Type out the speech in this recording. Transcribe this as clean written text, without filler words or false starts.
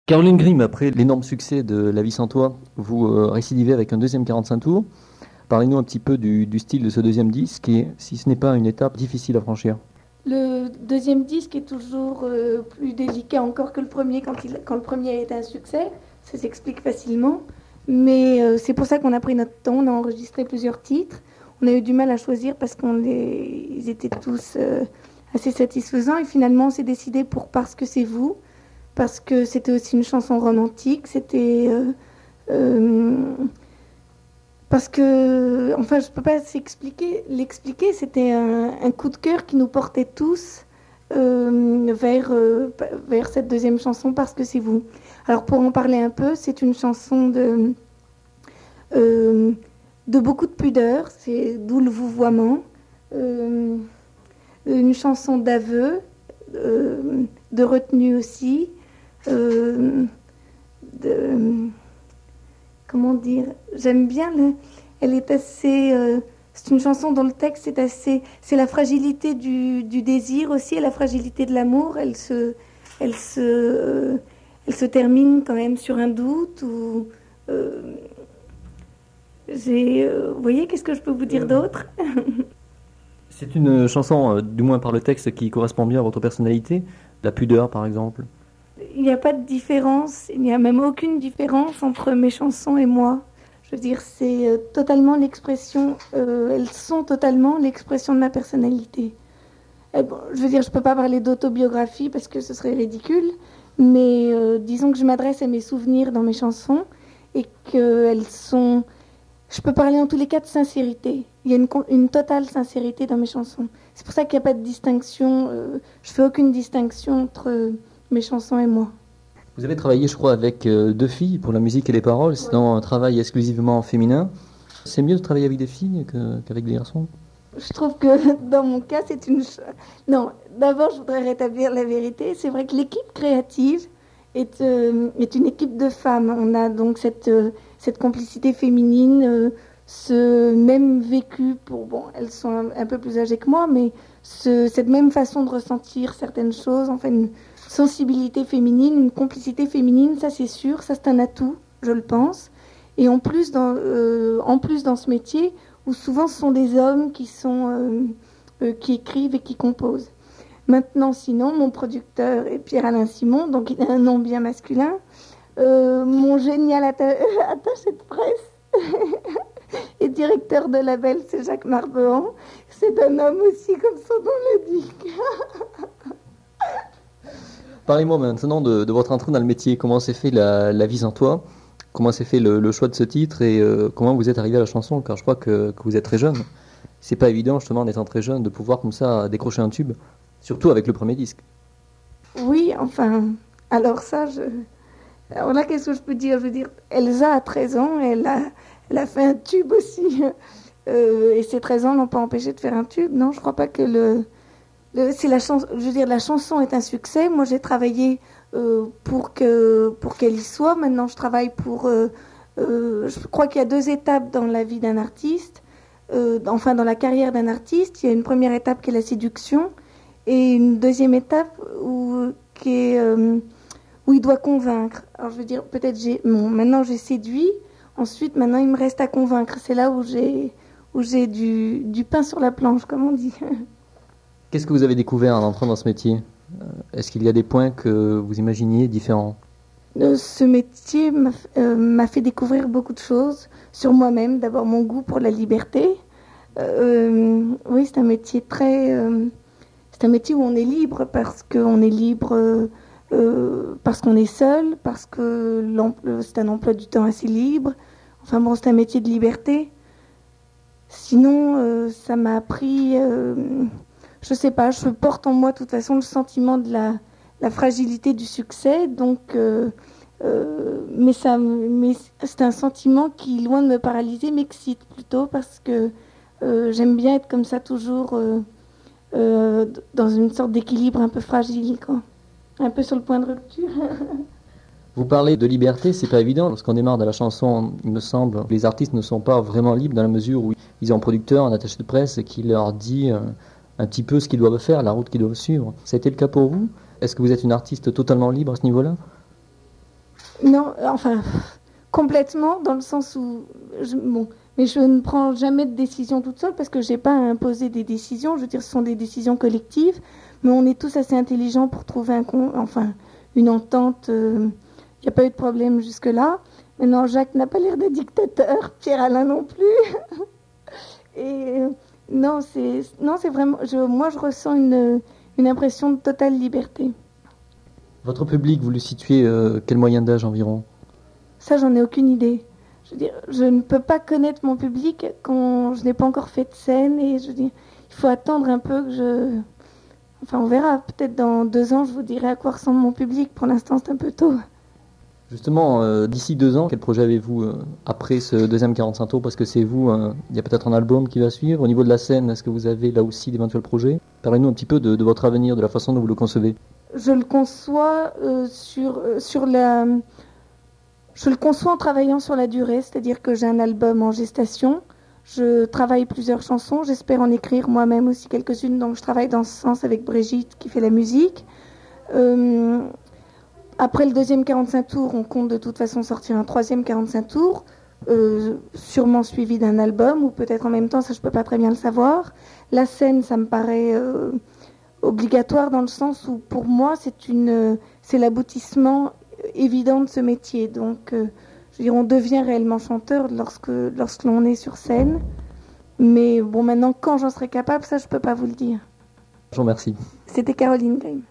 Caroline Grimm, après l'énorme succès de La vie sans toi, vous récidivez avec un deuxième 45 tours. Parlez-nous un petit peu du style de ce deuxième disque et si ce n'est pas une étape difficile à franchir. Le deuxième disque est toujours plus délicat encore que le premier quand le premier est un succès. Ça s'explique facilement. Mais c'est pour ça qu'on a pris notre temps. On a enregistré plusieurs titres. On a eu du mal à choisir parce ils étaient tous assez satisfaisants. Et finalement, on s'est décidé pour Parce que c'est vous. Parce que c'était aussi une chanson romantique. Euh, Parce que, enfin, je ne peux pas l'expliquer, c'était un coup de cœur qui nous portait tous vers cette deuxième chanson, Parce que c'est vous. Alors, pour en parler un peu, c'est une chanson euh, de beaucoup de pudeur, c'est d'où le vouvoiement, euh, une chanson d'aveu, de retenue aussi, euh, de comment dire, j'aime bien elle est assez c'est une chanson dont le texte est assez, c'est la fragilité du désir aussi et la fragilité de l'amour, elle se elle se termine quand même sur un doute ou euh, vous voyez, qu'est-ce que je peux vous dire d'autre? C'est une chanson, du moins par le texte, qui correspond bien à votre personnalité. La pudeur, par exemple. Il n'y a pas de différence, il n'y a même aucune différence entre mes chansons et moi. Je veux dire, c'est totalement l'expression, elles sont totalement l'expression de ma personnalité. Et bon, je veux dire, je ne peux pas parler d'autobiographie parce que ce serait ridicule, mais disons que je m'adresse à mes souvenirs dans mes chansons et qu'elles sont... Je peux parler en tous les cas de sincérité. Il y a une totale sincérité dans mes chansons. C'est pour ça qu'il n'y a pas de distinction, je fais aucune distinction entre mes chansons et moi. Vous avez travaillé, je crois, avec deux filles pour la musique et les paroles. C'est un travail exclusivement féminin. C'est mieux de travailler avec des filles qu'avec des garçons. Je trouve que dans mon cas, c'est une... Non, d'abord, je voudrais rétablir la vérité. C'est vrai que l'équipe créative est une équipe de femmes. On a donc cette complicité féminine, ce même vécu pour... Bon, elles sont un peu plus âgées que moi, mais cette même façon de ressentir certaines choses, enfin, une sensibilité féminine, une complicité féminine, ça c'est sûr, ça c'est un atout, je le pense. Et en plus dans ce métier, où souvent ce sont des hommes qui écrivent et qui composent. Maintenant, sinon, mon producteur est Pierre-Alain Simon, donc il a un nom bien masculin. Mon génial attaché de presse et directeur de label, c'est Jacques Marbehan. C'est un homme aussi, comme son nom l'indique. Parlez-moi maintenant de votre entrée dans le métier. Comment s'est fait la vie sans toi? Comment s'est fait le choix de ce titre et comment vous êtes arrivé à la chanson? Car je crois que vous êtes très jeune. C'est pas évident, justement, en étant très jeune, de pouvoir comme ça décrocher un tube, surtout avec le premier disque. Oui, enfin, alors ça, alors là, qu'est-ce que je peux dire? Je veux dire, Elsa a 13 ans, elle a fait un tube aussi. Et ses 13 ans n'ont pas empêché de faire un tube. Non, je crois pas que c'est la chanson. Je veux dire, la chanson est un succès. Moi, j'ai travaillé pour qu'elle y soit. Maintenant, je travaille je crois qu'il y a deux étapes dans la vie d'un artiste. Enfin, dans la carrière d'un artiste, il y a une première étape qui est la séduction et une deuxième étape où il doit convaincre. Alors, je veux dire, peut-être maintenant j'ai séduit. Ensuite, maintenant, il me reste à convaincre. C'est là où j'ai du pain sur la planche, comme on dit. Qu'est-ce que vous avez découvert en entrant dans ce métier? Est-ce qu'il y a des points que vous imaginiez différents? Ce métier m'a fait découvrir beaucoup de choses sur moi-même. D'abord, mon goût pour la liberté. Oui, c'est un métier où on est libre parce qu'on est libre, parce qu'on est seul, parce que c'est un emploi du temps assez libre. Enfin bon, c'est un métier de liberté. Sinon, ça m'a appris, je sais pas, je porte en moi de toute façon le sentiment de la fragilité du succès, donc, mais c'est un sentiment qui, loin de me paralyser, m'excite plutôt parce que j'aime bien être comme ça toujours dans une sorte d'équilibre un peu fragile, quoi. Un peu sur le point de rupture. Vous parlez de liberté, c'est pas évident. Lorsqu'on démarre de la chanson, il me semble, les artistes ne sont pas vraiment libres dans la mesure où ils ont un producteur, un attaché de presse qui leur dit un petit peu ce qu'ils doivent faire, la route qu'ils doivent suivre. Ça a été le cas pour vous? Est-ce que vous êtes une artiste totalement libre à ce niveau-là? Non, enfin, complètement, dans le sens où, bon, mais je ne prends jamais de décision toute seule parce que j'ai pas à imposer des décisions. Je veux dire, ce sont des décisions collectives, mais on est tous assez intelligents pour trouver enfin, une entente. Il n'y a pas eu de problème jusque-là. Maintenant, Jacques n'a pas l'air de dictateur, Pierre-Alain non plus. Et non, c'est vraiment, moi, je ressens une impression de totale liberté. Votre public, vous le situez quel moyen d'âge environ? Ça, j'en ai aucune idée. Je veux dire, je ne peux pas connaître mon public quand je n'ai pas encore fait de scène. Et je veux dire, il faut attendre un peu que je... Enfin, on verra. Peut-être dans 2 ans, je vous dirai à quoi ressemble mon public. Pour l'instant, c'est un peu tôt. Justement, d'ici 2 ans, quel projet avez-vous après ce deuxième 45 tours? Parce que c'est vous, il y a peut-être un album qui va suivre. Au niveau de la scène, est-ce que vous avez là aussi d'éventuels projets? Parlez-nous un petit peu de votre avenir, de la façon dont vous le concevez. Je le conçois sur la... Je le conçois en travaillant sur la durée, c'est-à-dire que j'ai un album en gestation. Je travaille plusieurs chansons. J'espère en écrire moi-même aussi quelques-unes. Donc je travaille dans ce sens avec Brigitte qui fait la musique. Après le deuxième 45 tours, on compte de toute façon sortir un troisième 45 tours, sûrement suivi d'un album, ou peut-être en même temps, ça je peux pas très bien le savoir. La scène, ça me paraît obligatoire dans le sens où pour moi c'est l'aboutissement évident de ce métier. Donc je veux dire, on devient réellement chanteur lorsque l'on est sur scène. Mais bon, maintenant, quand j'en serai capable, ça je peux pas vous le dire. Je vous remercie. C'était Caroline Grimm.